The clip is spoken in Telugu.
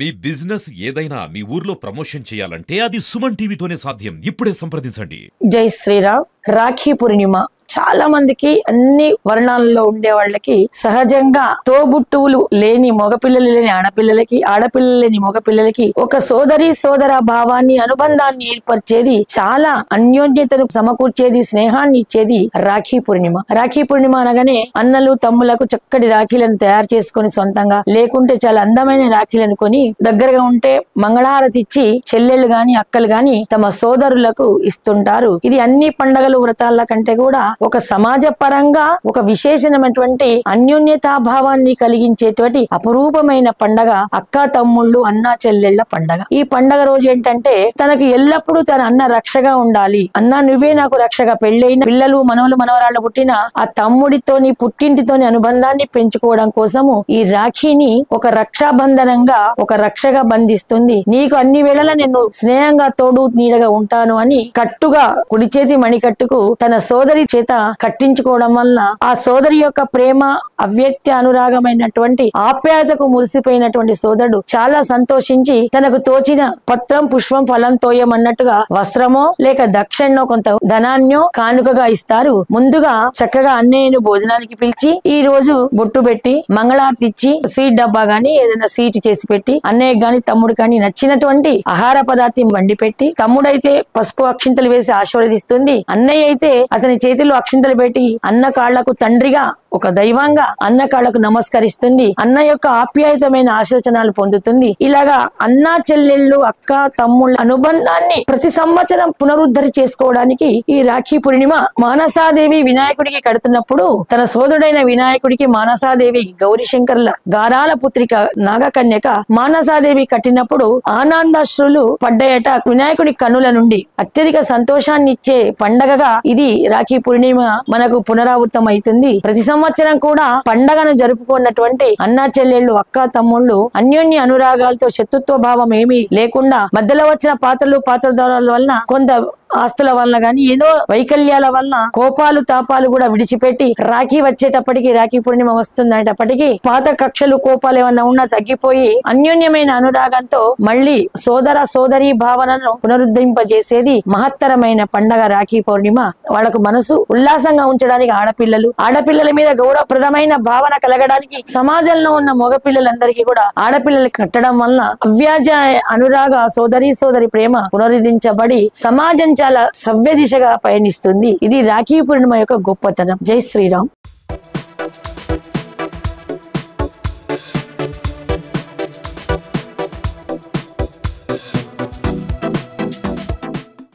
మీ బిజినెస్ ఏదైనా మీ ఊర్లో ప్రమోషన్ చేయాలంటే అది సుమన్ టీవీతోనే సాధ్యం. ఇప్పుడే సంప్రదించండి. జై శ్రీరామ్. రాఖీ పూర్ణిమ చాలా మందికి అన్ని వర్ణాలలో ఉండే వాళ్ళకి సహజంగా తోబుట్టువులు లేని మగపిల్లలు లేని ఆడపిల్లలకి, ఆడపిల్లలు లేని మగపిల్లలకి ఒక సోదరి సోదర భావాన్ని, అనుబంధాన్ని ఏర్పరిచేది, చాలా అన్యోన్యతను సమకూర్చేది, స్నేహాన్ని ఇచ్చేది రాఖీ పూర్ణిమ. రాఖీ పూర్ణిమ అనగానే అన్నలు తమ్ములకు చక్కటి రాఖీలను తయారు చేసుకొని సొంతంగా, లేకుంటే చాలా అందమైన రాఖీలను కొని దగ్గరగా ఉంటే మంగళహారతి ఇచ్చి చెల్లెళ్ళు గాని అక్కలు గాని తమ సోదరులకు ఇస్తుంటారు. ఇది అన్ని పండగలు వ్రతాల కంటే కూడా ఒక సమాజ పరంగా ఒక విశేషమైనటువంటి అన్యోన్యతాభావాన్ని కలిగించేటువంటి అపురూపమైన పండగ అక్క తమ్ముళ్ళు, అన్న చెల్లెళ్ల పండగ. ఈ పండగ రోజు ఏంటంటే తనకు ఎల్లప్పుడూ తన అన్న రక్షగా ఉండాలి, అన్న నువ్వే నాకు రక్షగా, పెళ్ళైన పిల్లలు మనవలు మనవరాళ్ళు పుట్టిన ఆ తమ్ముడితోని పుట్టింటితోని అనుబంధాన్ని పెంచుకోవడం కోసము ఈ రాఖీని ఒక రక్షాబంధనంగా, ఒక రక్షగా బంధిస్తుంది. నీకు అన్ని వేళలా నేను స్నేహంగా తోడు నీడగా ఉంటాను అని కట్టుగా కుడి చేతి మణికట్టుకు తన సోదరి చేత కట్టించుకోవడం వల్ల ఆ సోదరి యొక్క ప్రేమ, అవ్యక్త అనురాగమైనటువంటి ఆప్యాయతకు మురిసిపోయినటువంటి సోదరుడు చాలా సంతోషించి తనకు తోచిన పత్రం పుష్పం ఫలం తోయం అన్నట్టుగా వస్త్రమో లేక దక్షిణో కొంత ధనాన్యో కానుకగా ఇస్తారు. ముందుగా చక్కగా అన్నయ్యను భోజనానికి పిలిచి ఈ రోజు బొట్టు పెట్టి మంగళారతి ఇచ్చి స్వీట్ డబ్బా గాని ఏదైనా స్వీట్ చేసి పెట్టి అన్నయ్య గాని తమ్ముడు కానీ నచ్చినటువంటి ఆహార పదార్థం వండి పెట్టి, తమ్ముడైతే పసుపు అక్షింతలు వేసి ఆశీర్వదిస్తుంది, అన్నయ్య అయితే అతని చేతిలో అక్షింతలు పెట్టి అన్న కాళ్లకు తండ్రిగా, ఒక దైవంగా అన్న కాళ్లకు నమస్కరిస్తుంది, అన్న యొక్క ఆప్యాయతమైన ఆశీర్వచనాలు పొందుతుంది. ఇలాగా అన్న చెల్లెళ్ళు, అక్క తమ్ముళ్ళ అనుబంధాన్ని ప్రతి సంవత్సరం పునరుద్ధరి చేసుకోవడానికి ఈ రాఖీ పూర్ణిమ. మానసాదేవి వినాయకుడికి కడుతున్నప్పుడు తన సోదరుడైన వినాయకుడికి మానసాదేవి గౌరీశంకర్ల గారాల పుత్రిక నాగకన్యక మానసాదేవి కట్టినప్పుడు ఆనందాశ్రులు పడ్డాయట వినాయకుడి కన్నుల నుండి. అత్యధిక సంతోషాన్ని ఇచ్చే పండగగా ఇది రాఖీ పూర్ణిమ మనకు పునరావృతం అవుతుంది. ప్రతి సంవత్సరం కూడా పండగను జరుపుకున్నటువంటి అన్నా చెల్లెళ్ళు, అక్క తమ్ముళ్ళు అన్యోన్య అనురాగాలతో శత్రుత్వ భావం ఏమీ లేకుండా మధ్యలో వచ్చిన పాత్రధారుల వలన, కొంత ఆస్తుల వలన గాని ఏదో వైకల్యాల వలన కోపాలు తాపాలు కూడా విడిచిపెట్టి రాఖీ వచ్చేటప్పటికి, రాఖీ పూర్ణిమ వస్తుందనేటప్పటికి పాత కక్షలు కోపాలు ఏమన్నా ఉన్నా తగ్గిపోయి అన్యోన్యమైన అనురాగంతో మళ్ళీ సోదర సోదరి భావనను పునరుద్ధరింపజేసేది మహత్తరమైన పండగ రాఖీ పూర్ణిమ. వాళ్ళకు మనసు ఉల్లాసంగా ఉంచడానికి ఆడపిల్లల మీద గౌరవప్రదమైన భావన కలగడానికి సమాజంలో ఉన్న మగపిల్లలందరికీ కూడా ఆడపిల్లలు కట్టడం వలన అవ్యాజ అనురాగ సోదరి ప్రేమ పునరుద్ధరించబడి సమాజం చాలా సవ్య దిశగా పయనిస్తుంది. ఇది రాఖీ పూర్ణిమ యొక్క గొప్పతనం. జై శ్రీరామ్.